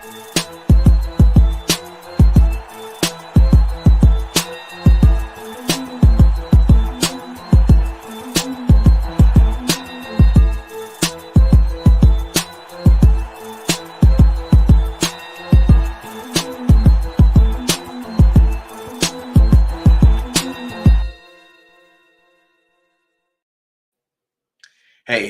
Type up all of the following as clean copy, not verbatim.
Hey,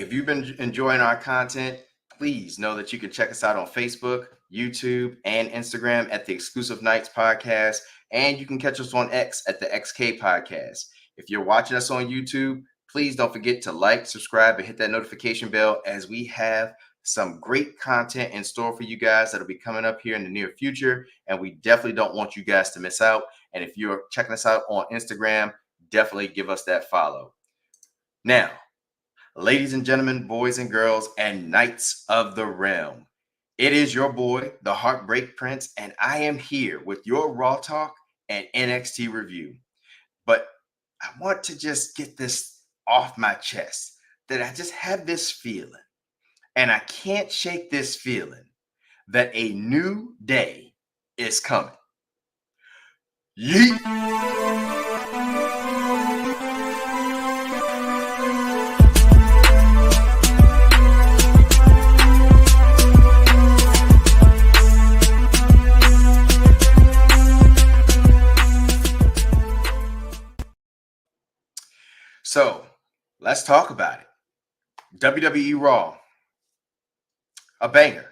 if you've been enjoying our content, please know that you can check us out on Facebook, YouTube, and Instagram at the Exclusive Nights Podcast. And you can catch us on X at the XK Podcast. If you're watching us on YouTube, please don't forget to like, subscribe, and hit that notification bell, as we have some great content in store for you guys that'll be coming up here in the near future. And we definitely don't want you guys to miss out. And if you're checking us out on Instagram, definitely give us that follow. Now, ladies and gentlemen, boys and girls, and knights of the realm, it is your boy, the Heartbreak Prince, and I am here with your Raw Talk and NXT review. But I want to just get this off my chest, that I just have this feeling, and I can't shake this feeling, that a new day is coming. Yeet! So let's talk about it. WWE Raw, a banger.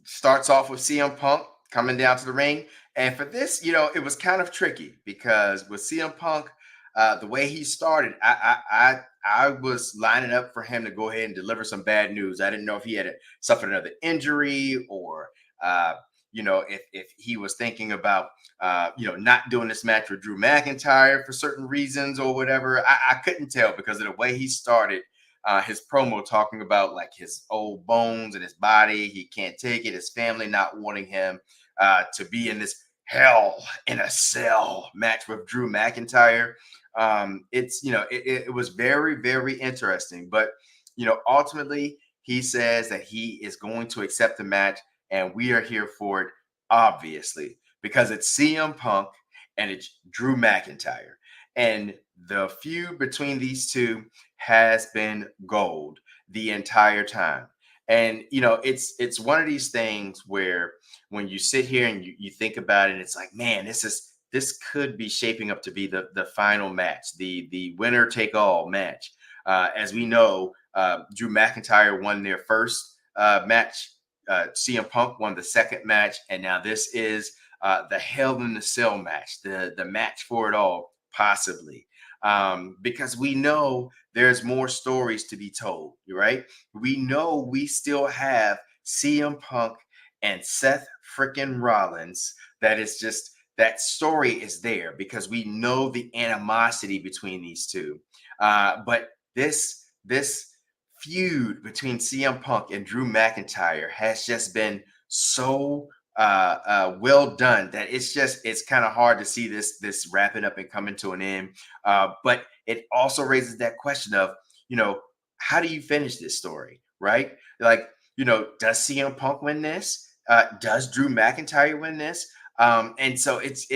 Starts off with CM Punk coming down to the ring. And for this, it was kind of tricky, because with CM Punk, the way he started, I was lining up for him to go ahead and deliver some bad news. I didn't know if he had suffered another injury, or if he was thinking about not doing this match with Drew McIntyre for certain reasons or whatever. I couldn't tell, because of the way he started his promo, talking about like his old bones and his body. He can't take it. His family not wanting him to be in this hell in a cell match with Drew McIntyre. It was very, very interesting. But ultimately, he says that he is going to accept the match, and we are here for it, obviously, because it's CM Punk and it's Drew McIntyre. And the feud between these two has been gold the entire time. And, it's one of these things where when you sit here and you think about it, it's like, man, this could be shaping up to be the final match, the winner take all match. As we know, Drew McIntyre won their first match. CM Punk won the second match, and now this is the Hell in the Cell match, the match for it all, possibly, because we know there's more stories to be told, right? We know we still have CM Punk and Seth frickin' Rollins. That story is there, because we know the animosity between these two. But this feud between CM Punk and Drew McIntyre has just been so well done that it's kind of hard to see this wrapping up and coming to an end. But it also raises that question of, how do you finish this story, right? Like, does CM Punk win this? Does Drew McIntyre win this? And so it's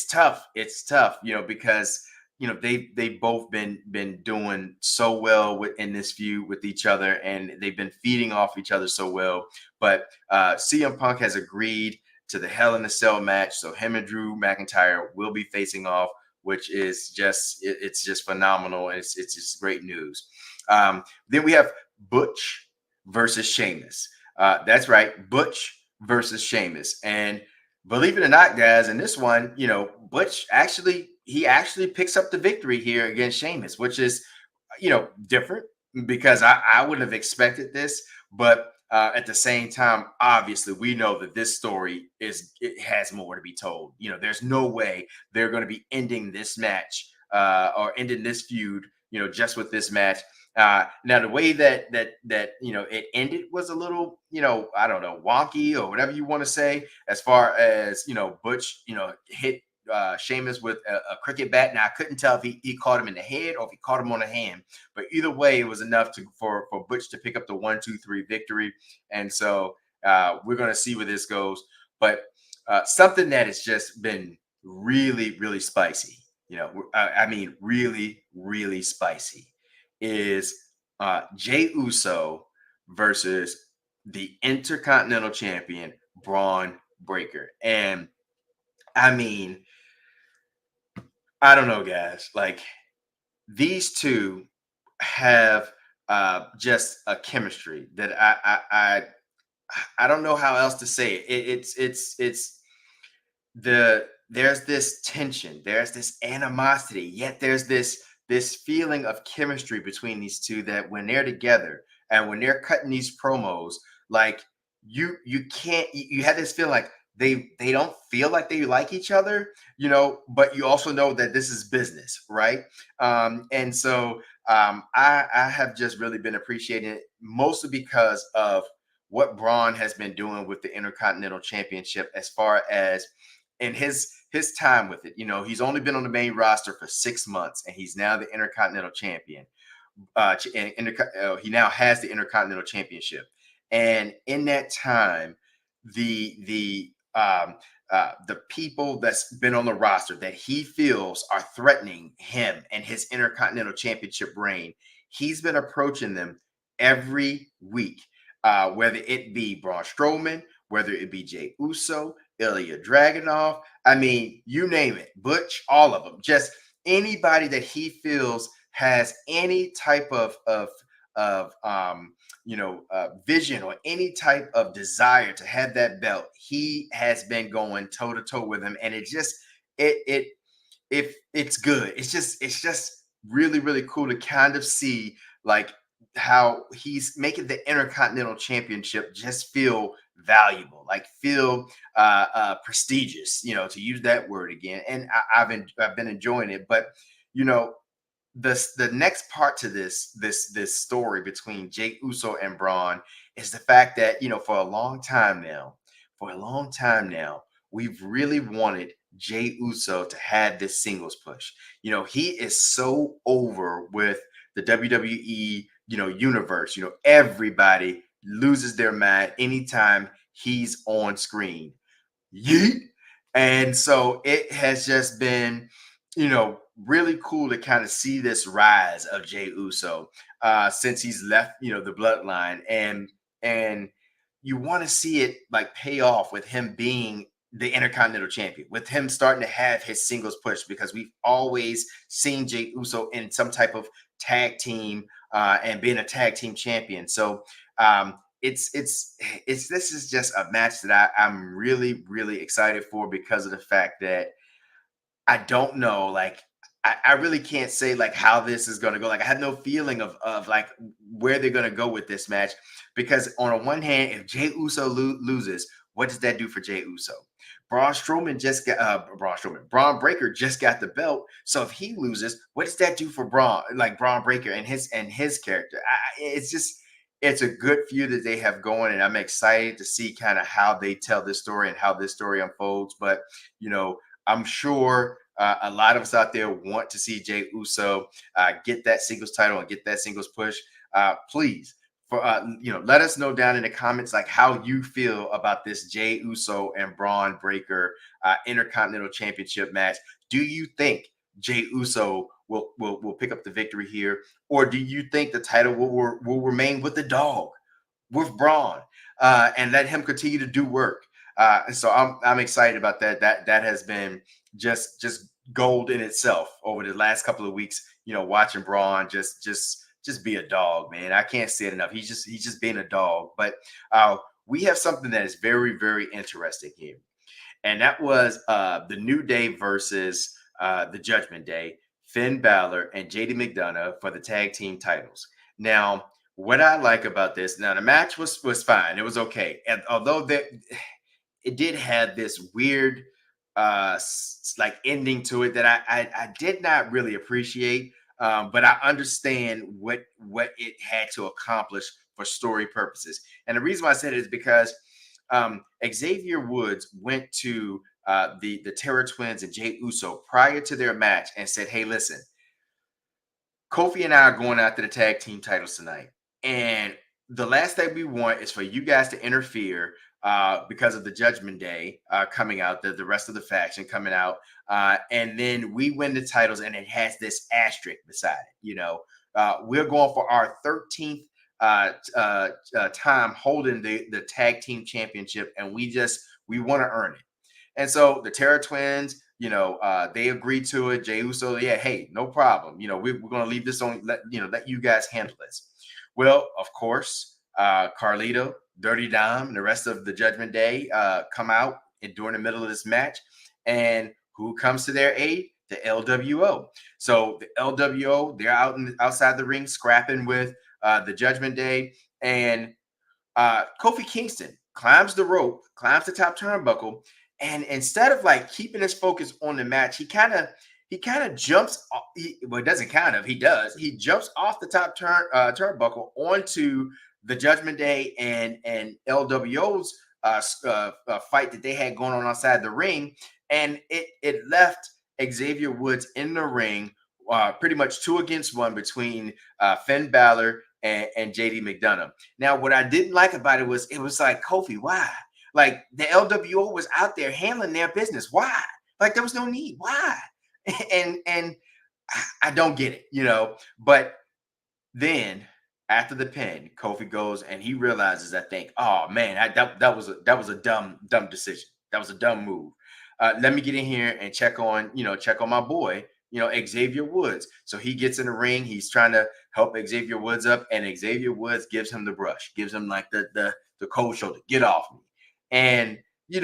tough. It's tough, because they've both been doing so well in this feud with each other, and they've been feeding off each other so well. But CM Punk has agreed to the Hell in a Cell match, so him and Drew McIntyre will be facing off, which is just phenomenal, and it's just great news. Then we have Butch versus Sheamus. That's right, Butch versus Sheamus. And believe it or not, guys, in this one, Butch actually picks up the victory here against Sheamus, which is, different, because I wouldn't have expected this. But at the same time, obviously, we know that this story it has more to be told. There's no way they're going to be ending this match or ending this feud, just with this match. Now, the way that it ended was a little, I don't know, wonky, or whatever you want to say, as far as, Butch, hit Sheamus with a cricket bat. Now, I couldn't tell if he caught him in the head or if he caught him on the hand, but either way, it was enough for Butch to pick up the 1-2-3 victory. And so We're going to see where this goes. But something that has just been really, really spicy, I mean, really, really spicy is Jey Uso versus the Intercontinental Champion, Braun Breaker. And I mean, I don't know, guys. Like, these two have just a chemistry that I don't know how else to say it. It's there's this tension, there's this animosity, yet there's this feeling of chemistry between these two that when they're together and when they're cutting these promos, like you can't you have this feeling like they don't feel like they like each other, but you also know that this is business, right? And so I have just really been appreciating it, mostly because of what Braun has been doing with the Intercontinental Championship as far as in his time with it. He's only been on the main roster for 6 months, and he's now the Intercontinental Champion. He now has the Intercontinental Championship, and in that time, the people that's been on the roster that he feels are threatening him and his Intercontinental Championship reign, he's been approaching them every week, whether it be Braun Strowman, whether it be Jey Uso, Ilya Dragunov. I mean, you name it, Butch, all of them. Just anybody that he feels has any type of vision or any type of desire to have that belt, he has been going toe to toe with him, and it just it if it's good. It's just really, really cool to kind of see like how he's making the Intercontinental Championship just feel valuable, like feel prestigious, to use that word again. And I've been enjoying it. But you know, the next part to this story between Jey Uso and Braun is the fact that for a long time now, we've really wanted Jey Uso to have this singles push. He is so over with the WWE, universe. Everybody loses their mind anytime he's on screen. Yeet. And so it has just been, really cool to kind of see this rise of Jey Uso since he's left, the bloodline, and you want to see it like pay off with him being the Intercontinental Champion, with him starting to have his singles push, because we've always seen Jey Uso in some type of tag team and being a tag team champion. So it's this is just a match that I'm really, really excited for, because of the fact that I don't know, like I really can't say like how this is gonna go. Like I have no feeling of like where they're gonna go with this match, because on the one hand, if Jey Uso loses, what does that do for Jey Uso? Braun Breaker just got the belt. So if he loses, what does that do for Braun Breaker and his character? It's a good feud that they have going, and I'm excited to see kind of how they tell this story and how this story unfolds. But I'm sure a lot of us out there want to see Jey Uso get that singles title and get that singles push. Please, let us know down in the comments like how you feel about this Jey Uso and Braun Breaker Intercontinental Championship match. Do you think Jey Uso will pick up the victory here, or do you think the title will remain with the dog, with Braun, and let him continue to do work? And so I'm excited about that. That has been just gold in itself over the last couple of weeks. Watching Braun just be a dog, man. I can't say it enough. He's just being a dog. But we have something that is very, very interesting here, and that was the New Day versus the Judgment Day, Finn Balor and JD McDonough for the tag team titles. Now, what I like about this, now the match was fine. It was okay, and although it did have this weird like ending to it that I did not really appreciate, but I understand what it had to accomplish for story purposes. And the reason why I said it is because Xavier Woods went to the Terror Twins and Jey Uso prior to their match and said, "Hey, listen, Kofi and I are going after the tag team titles tonight, and the last thing we want is for you guys to interfere because of the Judgment Day coming out, the rest of the faction coming out, and then we win the titles, and it has this asterisk beside it. We're going for our 13th time holding the tag team championship, and we want to earn it. And so the Terra Twins, they agreed to it. Jey Uso, yeah, hey, no problem. We're going to leave this on, let you guys handle this. Well, of course, Carlito, Dirty Dom, and the rest of the Judgment Day come out during the middle of this match. And who comes to their aid? The LWO. So the LWO, they're outside the ring scrapping with the Judgment Day. And Kofi Kingston climbs the rope, climbs the top turnbuckle, and instead of like keeping his focus on the match, he kind of jumps. Well, it doesn't he does. He jumps off the top turnbuckle onto the Judgment Day and LWO's fight that they had going on outside the ring, and it left Xavier Woods in the ring, pretty much 2 against 1 between Finn Balor and JD McDonough. Now, what I didn't like about it was like, Kofi, why? Like, the LWO was out there handling their business. Why? Like, there was no need. Why? And I don't get it, But then after the pin, Kofi goes and he realizes, I think, oh man, that was a dumb decision. That was a dumb move. Let me get in here and check on my boy, Xavier Woods. So he gets in the ring. He's trying to help Xavier Woods up, and Xavier Woods gives him the brush, gives him like the cold shoulder. Get off me. And in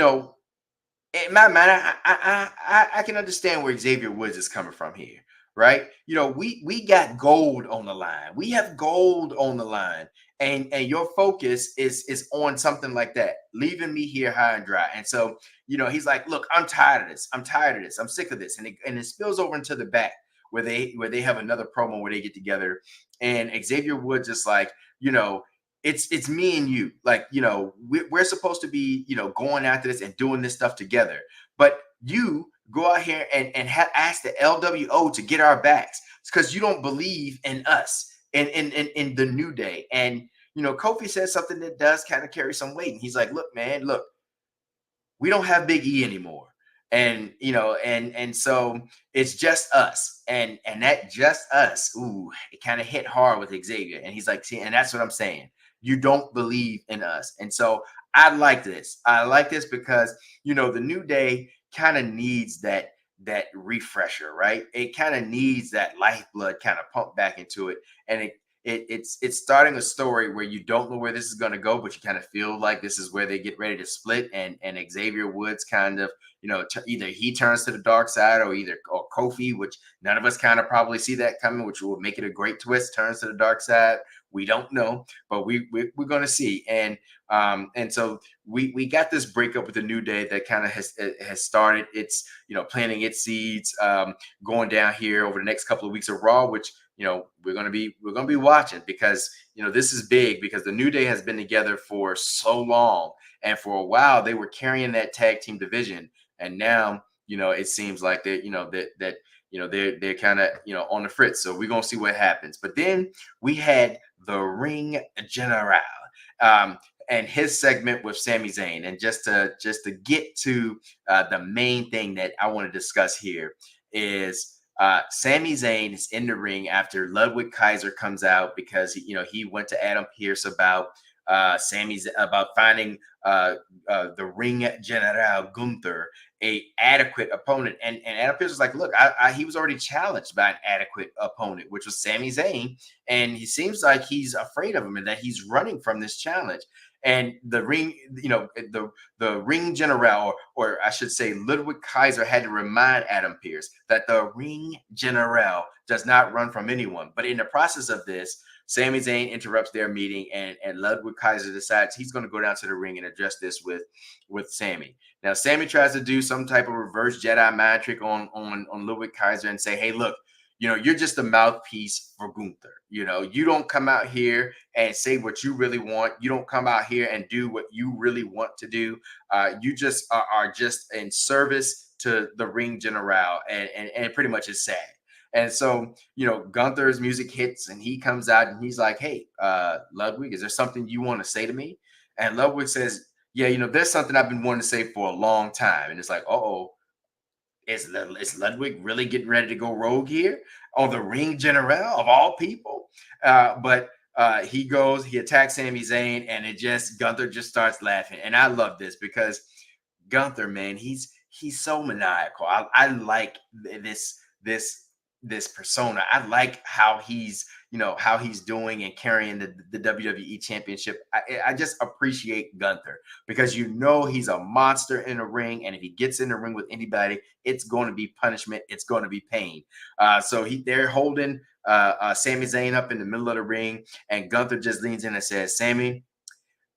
my mind, I can understand where Xavier Woods is coming from here, right? We got gold on the line. We have gold on the line, and your focus is on something like that, leaving me here high and dry. And so, he's like, look, I'm tired of this. I'm tired of this. I'm sick of this. And it spills over into the back where they have another promo where they get together, and Xavier Woods is like, it's me and you. Like, we're supposed to be, going after this and doing this stuff together. But you go out here and ask the LWO to get our backs. It's because you don't believe in us in the New Day. And, Kofi says something that does kind of carry some weight. And he's like, look, man, look, we don't have Big E anymore. And and so it's just us, and that just us, it kind of hit hard with Xavier. And he's like, see, and that's what I'm saying, you don't believe in us. And so I like this because the New Day kind of needs that refresher, right? It kind of needs that lifeblood kind of pumped back into it. And it's starting a story where you don't know where this is going to go, but you kind of feel like this is where they get ready to split, and Xavier Woods kind of, either he turns to the dark side, or Kofi, which none of us kind of probably see that coming, which will make it a great twist, turns to the dark side. We don't know, but we're going to see. And so we got this breakup with the New Day that kind of has started its, planting its seeds, going down here over the next couple of weeks of Raw, which, we're going to be watching, because, this is big, because the New Day has been together for so long, and for a while they were carrying that tag team division. And now, it seems like they're kind of, on the fritz. So we're going to see what happens. But then we had the Ring General, and his segment with Sami Zayn. And just to get to the main thing that I want to discuss here is Sami Zayn is in the ring after Ludwig Kaiser comes out, because he went to Adam Pearce about about finding the Ring General Gunther a adequate opponent, and Adam Pearce was like, look, he was already challenged by an adequate opponent, which was Sami Zayn, and he seems like he's afraid of him and that he's running from this challenge. And the ring, the Ring General, or I should say Ludwig Kaiser, had to remind Adam Pearce that the Ring General does not run from anyone. But in the process of this, Sami Zayn interrupts their meeting, and Ludwig Kaiser decides he's going to go down to the ring and address this with Sami. Now, Sami tries to do some type of reverse Jedi mind trick on Ludwig Kaiser and say, hey, look, you're just a mouthpiece for Gunther. You don't come out here and say what you really want. You don't come out here and do what you really want to do. You just are just in service to the Ring General, and pretty much is sad. And so, Gunther's music hits and he comes out and he's like, "Hey, Ludwig, is there something you want to say to me?" And Ludwig says, "Yeah, there's something I've been wanting to say for a long time." And it's like, "Oh, is Ludwig really getting ready to go rogue here on the Ring General of all people?" But he attacks Sami Zayn, and Gunther just starts laughing. And I love this because Gunther, man, he's so maniacal. I like this this persona. I like how he's doing and carrying the WWE Championship. I just appreciate Gunther because he's a monster in the ring, and if he gets in the ring with anybody, it's going to be punishment. It's going to be pain. So they're holding Sami Zayn up in the middle of the ring, and Gunther just leans in and says, "Sami,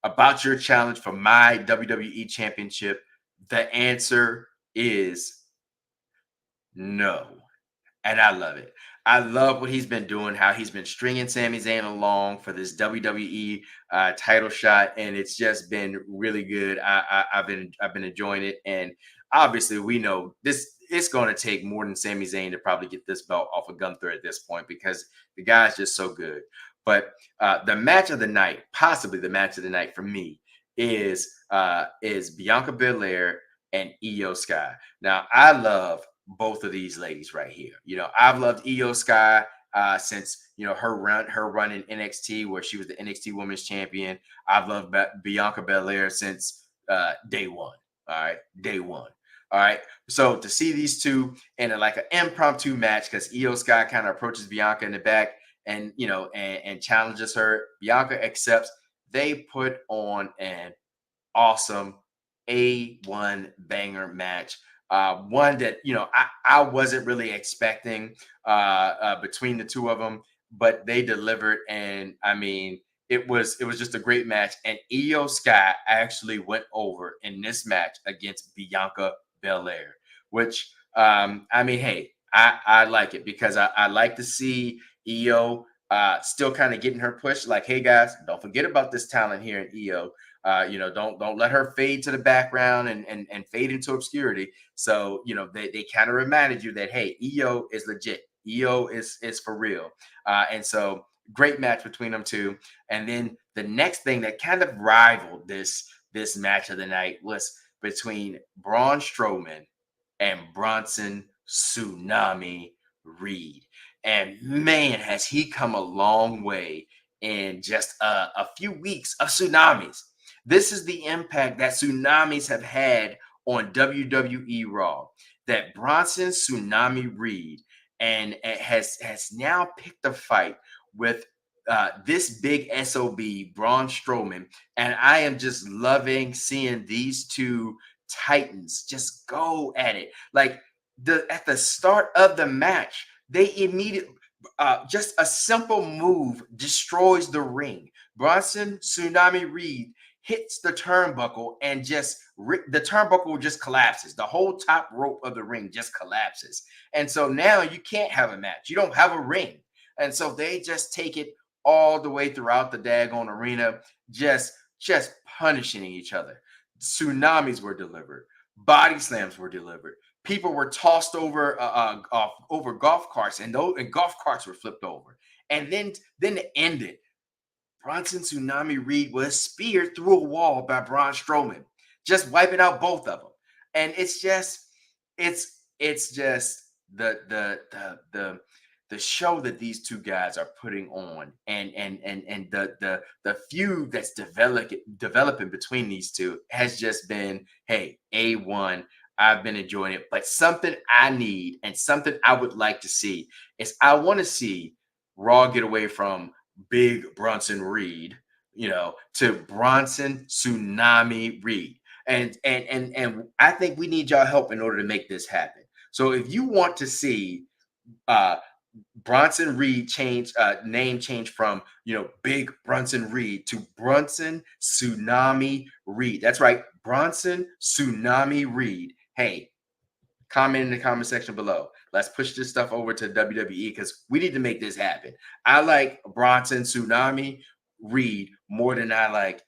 about your challenge for my WWE Championship, the answer is no." And I love it. I love what he's been doing, how he's been stringing Sami Zayn along for this WWE title shot, and it's just been really good. I've been enjoying it, and obviously we know this. It's going to take more than Sami Zayn to probably get this belt off of Gunther at this point because the guy's just so good. But the match of the night, possibly the match of the night for me, is Bianca Belair and Io Sky. Now I love both of these ladies right here. I've loved Io Sky since her run in NXT where she was the NXT Women's Champion. I've loved Bianca Belair since day one. All right, day one. All right. So to see these two in like an impromptu match, because Io Sky kind of approaches Bianca in the back and and challenges her. Bianca accepts. They put on an awesome A1 banger match. One that I wasn't really expecting between the two of them, but they delivered, and I mean it was just a great match. And Io Sky actually went over in this match against Bianca Belair, which I mean, hey, I like it because I like to see Io still kind of getting her push. Like, hey guys, don't forget about this talent here in Io. Don't let her fade to the background and fade into obscurity. So they kind of reminded you that hey, Io is legit. Io is for real. And so great match between them two. And then the next thing that kind of rivaled this match of the night was between Braun Strowman and Bronson Tsunami Reed. And man, has he come a long way in just a few weeks of tsunamis. This is the impact that tsunamis have had on WWE Raw. That Bronson Tsunami Reed and has now picked a fight with this big SOB, Braun Strowman. And I am just loving seeing these two titans just go at it. Like at the start of the match, they immediately just a simple move destroys the ring. Bronson Tsunami Reed hits the turnbuckle and the turnbuckle just collapses. The whole top rope of the ring just collapses. And so now you can't have a match. You don't have a ring. And so they just take it all the way throughout the daggone arena, just punishing each other. Tsunamis were delivered. Body slams were delivered. People were tossed over over golf carts, and golf carts were flipped over. And then to end it, Bronson Tsunami Reed was speared through a wall by Braun Strowman, just wiping out both of them. And it's just the show that these two guys are putting on, and the feud that's developing between these two has just been, hey, A1. I've been enjoying it. But something I need and something I would like to see is I want to see Raw get away from Big Bronson Reed, to Bronson Tsunami Reed. And I think we need y'all help in order to make this happen. So if you want to see Bronson Reed name change from Big Bronson Reed to Bronson Tsunami Reed. That's right, Bronson Tsunami Reed. Hey, comment in the comment section below. Let's push this stuff over to WWE because we need to make this happen. I like Bronson Tsunami Reed more than I like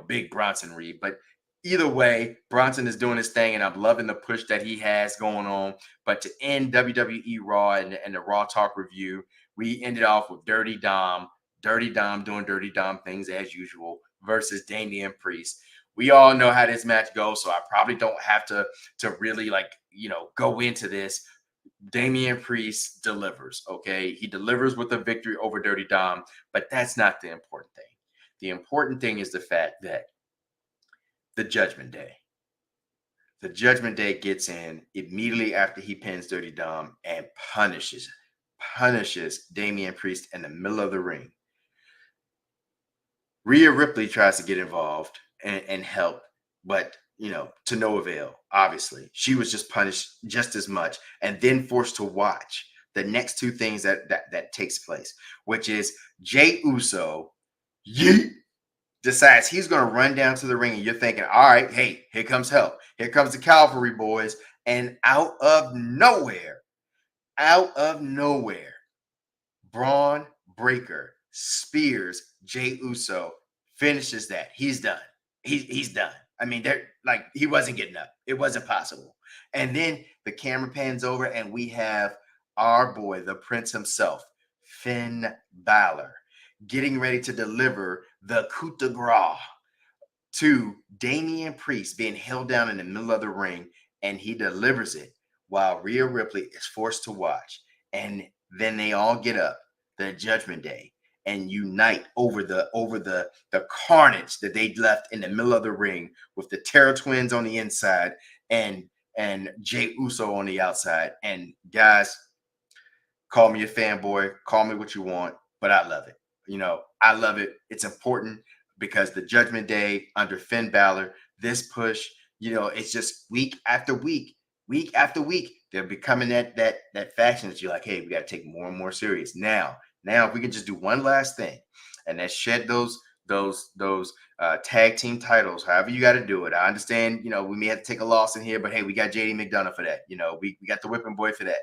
Big Bronson Reed, but either way, Bronson is doing his thing, and I'm loving the push that he has going on. But to end WWE Raw and the Raw Talk review, we ended off with Dirty Dom doing Dirty Dom things as usual versus Damian Priest. We all know how this match goes, so I probably don't have to really go into this. Damian Priest delivers, okay? He delivers with a victory over Dirty Dom, but that's not the important thing. The important thing is the fact that the Judgment Day. The Judgment Day gets in immediately after he pins Dirty Dom and punishes Damian Priest in the middle of the ring. Rhea Ripley tries to get involved and help, but to no avail. Obviously, she was just punished just as much, and then forced to watch the next two things that takes place, which is Jey Uso decides he's going to run down to the ring, and you're thinking, all right, hey, here comes help. Here comes the cavalry boys. And out of nowhere, Braun Breaker spears Jey Uso, finishes that. He's done. He's done. I mean, he wasn't getting up. It wasn't possible. And then the camera pans over, and we have our boy, the Prince himself, Finn Balor, getting ready to deliver the coup de grace to Damian Priest, being held down in the middle of the ring, and he delivers it while Rhea Ripley is forced to watch. And then they all get up, the Judgment Day, and unite over the carnage that they left in the middle of the ring, with the Terror Twins on the inside and Jey Uso on the outside. And guys, call me a fanboy, call me what you want, but I love it. I love it. It's important because the Judgment Day under Finn Balor, this push, it's just week after week, they're becoming that faction that you're like, hey, we got to take more and more serious. Now, if we can just do one last thing, and that's shed those tag team titles, however you got to do it. I understand, we may have to take a loss in here, but hey, we got JD McDonough for that. We got the whipping boy for that.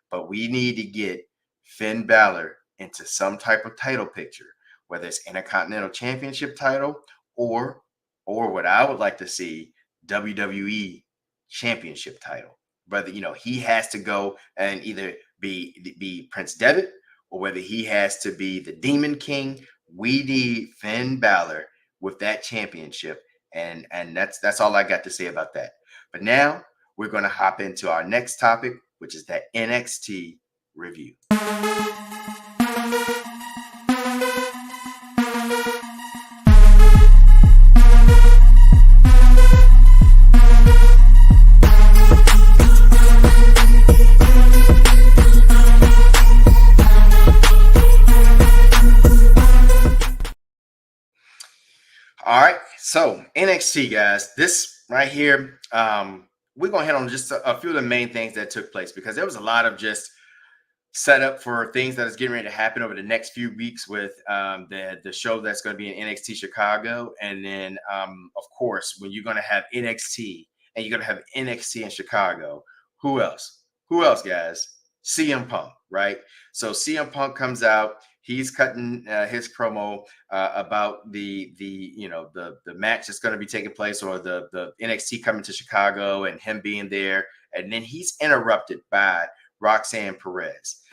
But we need to get Finn Balor into some type of title picture, whether it's Intercontinental Championship title or what I would like to see, WWE Championship title. Whether he has to go and either be Prince Devitt, or whether he has to be the Demon King. We need Finn Balor with that championship, and that's all I got to say about that. But now we're going to hop into our next topic, which is that NXT review. All right, so NXT, guys, this right here, we're going to hit on just a few of the main things that took place, because there was a lot of just set up for things that is getting ready to happen over the next few weeks with the show that's going to be in NXT Chicago. And then, of course, when you're going to have NXT and you're going to have NXT in Chicago, who else? Guys? CM Punk, right? So CM Punk comes out. He's cutting his promo about the match that's going to be taking place, or the NXT coming to Chicago and him being there. And then he's interrupted by Roxanne Perez,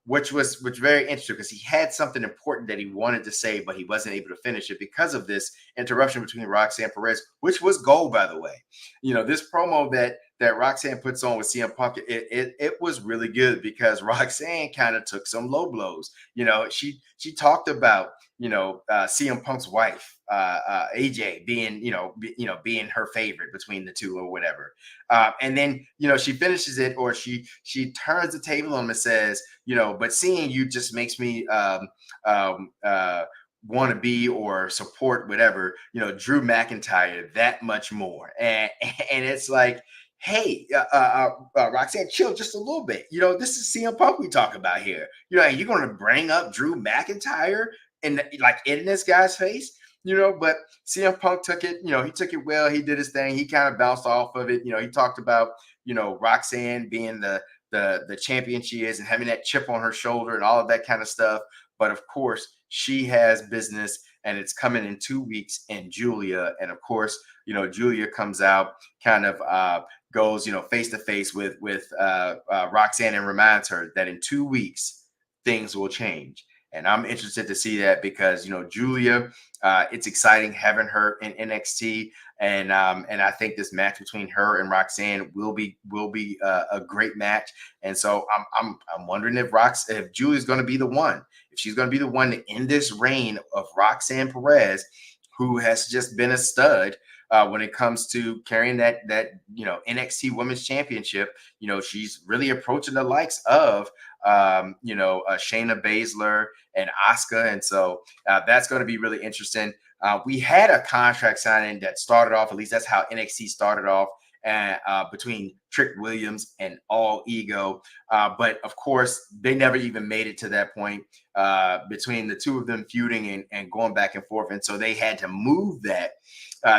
which was very interesting, because he had something important that he wanted to say, but he wasn't able to finish it because of this interruption between Roxanne Perez, which was gold, by the way. This promo that Roxanne puts on with CM Punk, it was really good, because Roxanne kind of took some low blows. She talked about CM Punk's wife, AJ, being her favorite between the two, or whatever. And then she finishes it, or she turns the table on him and says, but seeing you just makes me want to be or support whatever, Drew McIntyre that much more. And it's like, hey, Roxanne, chill just a little bit. This is CM Punk we talk about here. And you're going to bring up Drew McIntyre in this guy's face, but CM Punk took it, he took it well. He did his thing. He kind of bounced off of it. He talked about, Roxanne being the champion she is, and having that chip on her shoulder and all of that kind of stuff. But of course, she has business and it's coming in 2 weeks in Julia. And of course, Julia comes out, kind of goes, face to face with Roxanne, and reminds her that in 2 weeks things will change. And I'm interested to see that because Julia, it's exciting having her in NXT, and I think this match between her and Roxanne will be a great match. And so I'm wondering if Julia's going to be the one, if she's going to be the one to end this reign of Roxanne Perez, who has just been a stud when it comes to carrying that NXT Women's Championship. She's really approaching the likes of Shayna Baszler and Asuka, and so that's going to be really interesting. We had a contract signing that started off, at least that's how NXT started off, and between Trick Williams and All Ego, but of course they never even made it to that point, between the two of them feuding and going back and forth, and so they had to move that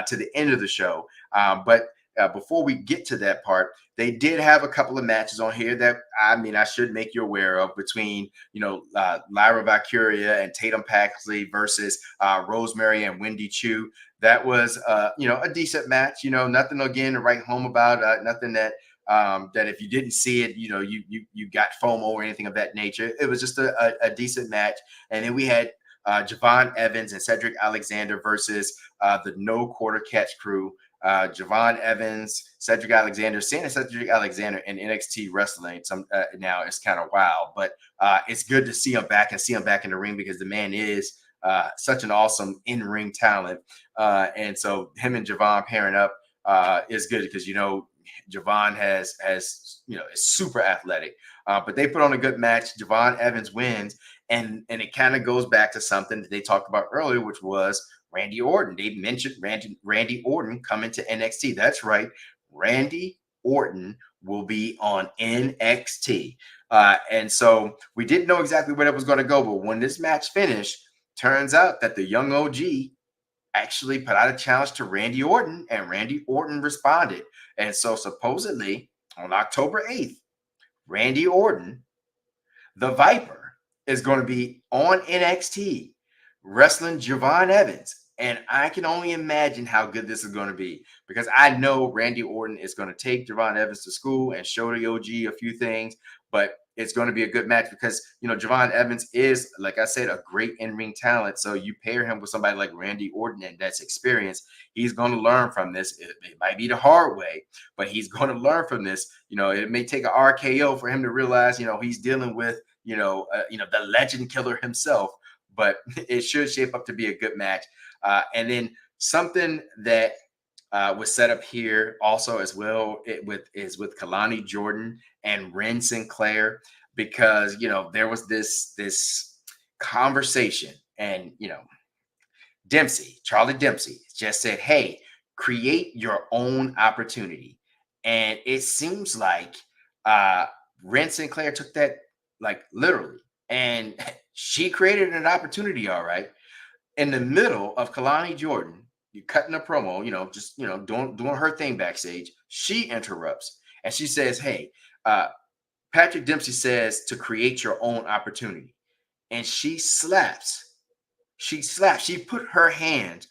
to the end of the show. But before we get to that part, they did have a couple of matches on here that I should make you aware of, between Lyra Valkyria and Tatum Paxley versus Rosemary and Wendy Chu. That was a decent match. Nothing again to write home about. Nothing that that if you didn't see it, you got FOMO or anything of that nature. It was just a decent match. And then we had Javon Evans and Cedric Alexander versus the No Quarter Catch crew. Javon Evans, Cedric Alexander, seeing Cedric Alexander in NXT wrestling now is kind of wild, but it's good to see him back and see him back in the ring, because the man is such an awesome in-ring talent. And so him and Javon pairing up is good, because Javon is super athletic. But they put on a good match. Javon Evans wins, and it kind of goes back to something that they talked about earlier, which was Randy Orton. They mentioned Randy Orton coming to NXT. That's right. Randy Orton will be on NXT. And so we didn't know exactly where that was going to go. But when this match finished, turns out that the young OG actually put out a challenge to Randy Orton, and Randy Orton responded. And so supposedly on October 8th, Randy Orton, the Viper, is going to be on NXT wrestling Javon Evans. And I can only imagine how good this is going to be, because I know Randy Orton is going to take Javon Evans to school and show the OG a few things, but it's going to be a good match because, Javon Evans is, like I said, a great in-ring talent. So you pair him with somebody like Randy Orton, and that's experience. He's going to learn from this. It might be the hard way, but he's going to learn from this. It may take an RKO for him to realize, he's dealing with, the legend killer himself, but it should shape up to be a good match. And then something that was set up here also as well is with Kalani Jordan and Ren Sinclair, because there was this conversation, and Charlie Dempsey just said, hey, create your own opportunity. And it seems like Ren Sinclair took that like literally, and she created an opportunity, all right. In the middle of Kalani Jordan, you cutting a promo, just doing her thing backstage. She interrupts and she says, "Hey, Patrick Dempsey says to create your own opportunity," and she slaps. She put her hand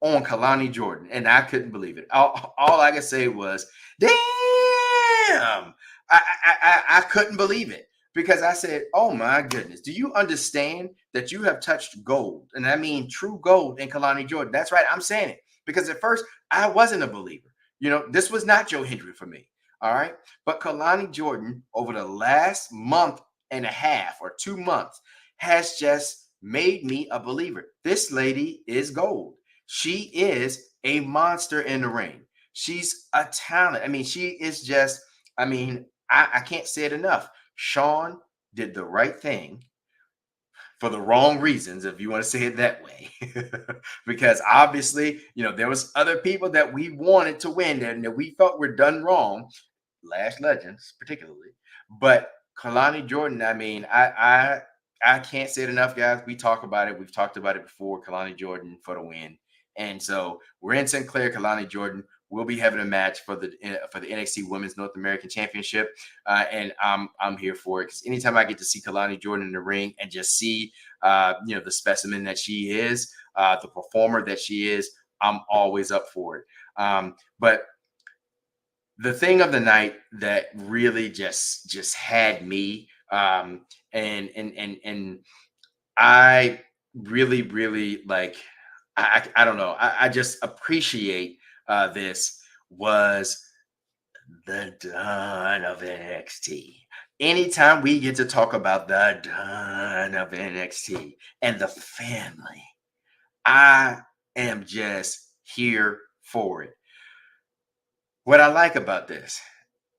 on Kalani Jordan, and I couldn't believe it. All I could say was, "Damn!" I couldn't believe it. Because I said, oh my goodness, do you understand that you have touched gold? And I mean true gold in Kalani Jordan. That's right, I'm saying it. Because at first, I wasn't a believer. This was not Joe Hendry for me. All right. But Kalani Jordan, over the last month and a half or 2 months, has just made me a believer. This lady is gold. She is a monster in the ring. She's a talent. I mean, she is just, I can't say it enough. Sean did the right thing for the wrong reasons, if you want to say it that way, because obviously, there was other people that we wanted to win and that we felt were done wrong, Lash Legends particularly. But Kalani Jordan, I can't say it enough, guys. We talk about it. We've talked about it before. Kalani Jordan for the win, and so Ren Sinclair, Kalani Jordan. We'll be having a match for the NXT Women's North American Championship, and I'm here for it, because anytime I get to see Kalani Jordan in the ring and just see the specimen that she is, the performer that she is, I'm always up for it. But the thing of the night that really just had me, and I really like, I don't know, I just appreciate this was the dawn of NXT. Anytime we get to talk about the dawn of NXT and the family, I am just here for it. What I like about this,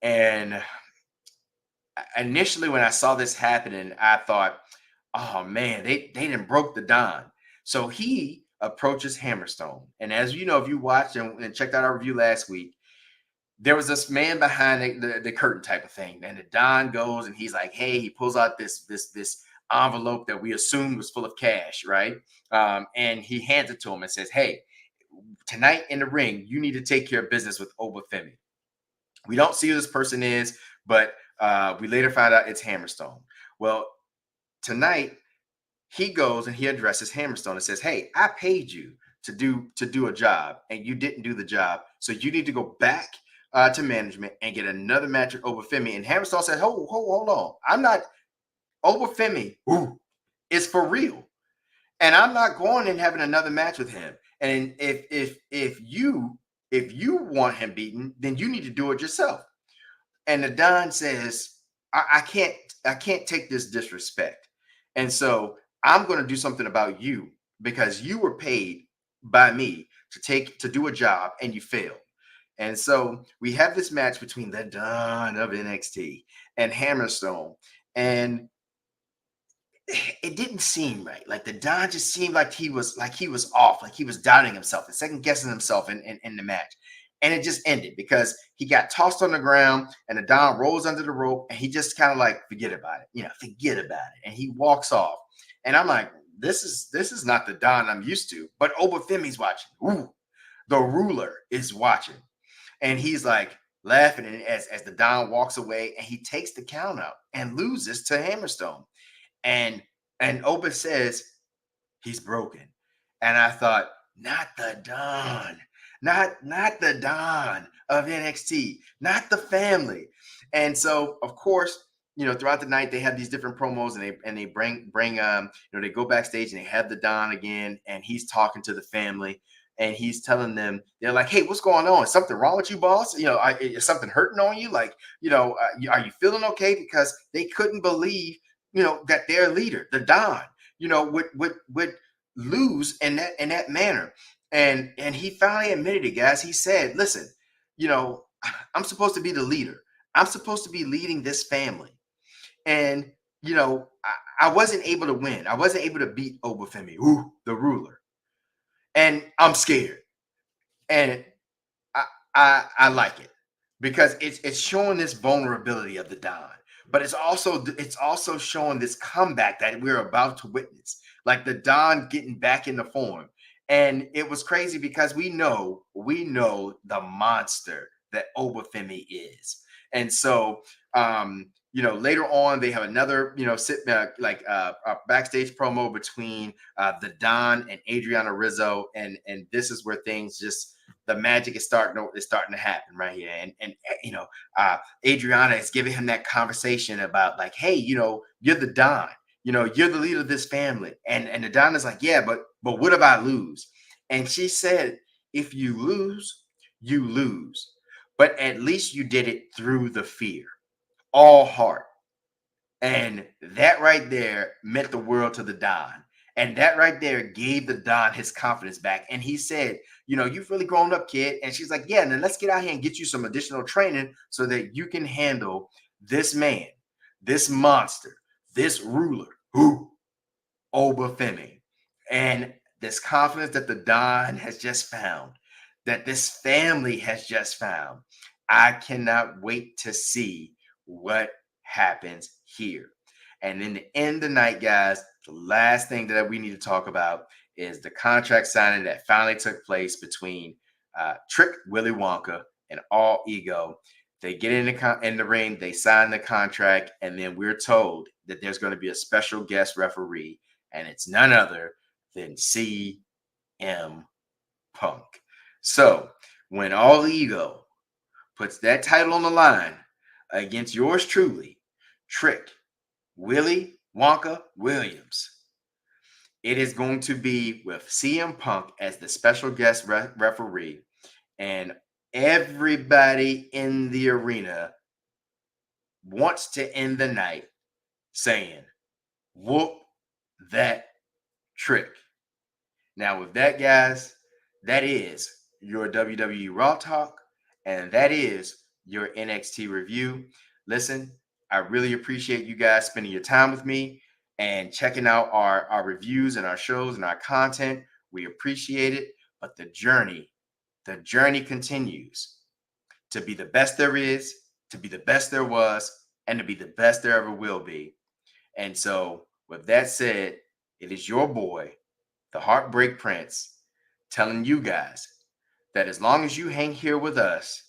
and initially when I saw this happening, I thought, oh man, they didn't broke the Don. So he approaches Hammerstone. And as you know, if you watched and checked out our review last week, there was this man behind the curtain type of thing. And the Don goes and he's like, hey, he pulls out this envelope that we assumed was full of cash, right? And he hands it to him and says, hey, tonight in the ring, you need to take care of business with Obafemi. We don't see who this person is, but we later find out it's Hammerstone. Well, tonight he goes and he addresses Hammerstone and says, hey, I paid you to do a job and you didn't do the job. So you need to go back to management and get another match with Obafemi. And Hammerstone said, hold on. I'm not Obafemi. Is for real. And I'm not going and having another match with him. And if you want him beaten, then you need to do it yourself. And the Don says, I can't take this disrespect. And so I'm going to do something about you because you were paid by me to do a job and you failed. And so we have this match between the Don of NXT and Hammerstone. And it didn't seem right. Like the Don just seemed like he was off, like he was doubting himself and second guessing himself in the match. And it just ended because he got tossed on the ground and the Don rolls under the rope and he just kind of like forget about it, forget about it. And he walks off. And I'm like, this is not the Don I'm used to. But Obafemi's watching. Ooh, the ruler is watching. And he's like laughing as the Don walks away and he takes the count out and loses to Hammerstone. And Oba says he's broken. And I thought, not the Don, not the Don of NXT, not the family. And so, of course, throughout the night they have these different promos and they bring they go backstage and they have the Don again and he's talking to the family and he's telling them, they're like, hey, what's going on? Is something wrong with you, boss? Is something hurting on you? Like, are you feeling okay? Because they couldn't believe that their leader, the Don, would lose in that manner. And he finally admitted it, guys. He said, listen, I'm supposed to be the leader. I'm supposed to be leading this family. And, I wasn't able to win. I wasn't able to beat Obafemi, the ruler. And I'm scared. And I like it because it's showing this vulnerability of the Don. But it's also showing this comeback that we're about to witness, like the Don getting back into form. And it was crazy because we know the monster that Obafemi is. And so later on they have another a backstage promo between the Don and Adriana Rizzo, and this is where things just the magic is starting to happen right here. And Adriana is giving him that conversation about like, hey, you're the Don, you're the leader of this family. And the Don is like, yeah, but what if I lose? And she said, if you lose, you lose. But at least you did it through the fear, all heart. And that right there meant the world to the Don. And that right there gave the Don his confidence back. And he said, you've really grown up, kid. And she's like, yeah, and then let's get out here and get you some additional training so that you can handle this man, this monster, this ruler, Obafemi. And this confidence that the Don has just found, that this family has just found. I cannot wait to see what happens here. And in the end of the night, guys, the last thing that we need to talk about is the contract signing that finally took place between Trick Willy Wonka and All Ego. They get in the ring, they sign the contract, and then we're told that there's going to be a special guest referee, and it's none other than CM CM Punk. So when All Ego puts that title on the line against yours truly, Trick Willie Wonka Williams, it is going to be with CM Punk as the special guest referee, and everybody in the arena wants to end the night saying, "Whoop that Trick." Now, with that, guys, that is your WWE Raw Talk, and that is your NXT review. Listen, I really appreciate you guys spending your time with me and checking out our reviews and our shows and our content. We appreciate it, but the journey continues to be the best there is, to be the best there was, and to be the best there ever will be. And so, with that said, it is your boy, the Heartbreak Prince, telling you guys that as long as you hang here with us,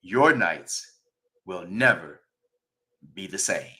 your nights will never be the same.